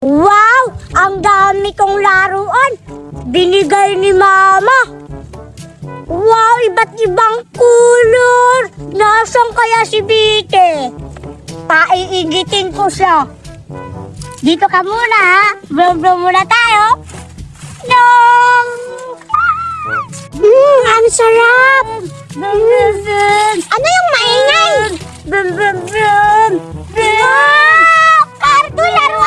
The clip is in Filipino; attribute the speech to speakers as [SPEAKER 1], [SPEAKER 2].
[SPEAKER 1] Wow! Ang dami kong laruan! Binigay ni Mama! Wow! Iba't ibang kulor! Nasaan kaya si Bite? Paiigitin ko siya. Dito ka muna ha. Brum-brum muna tayo. Nom! Ang sarap! Ano yung maingay? Wow! Cardo, laro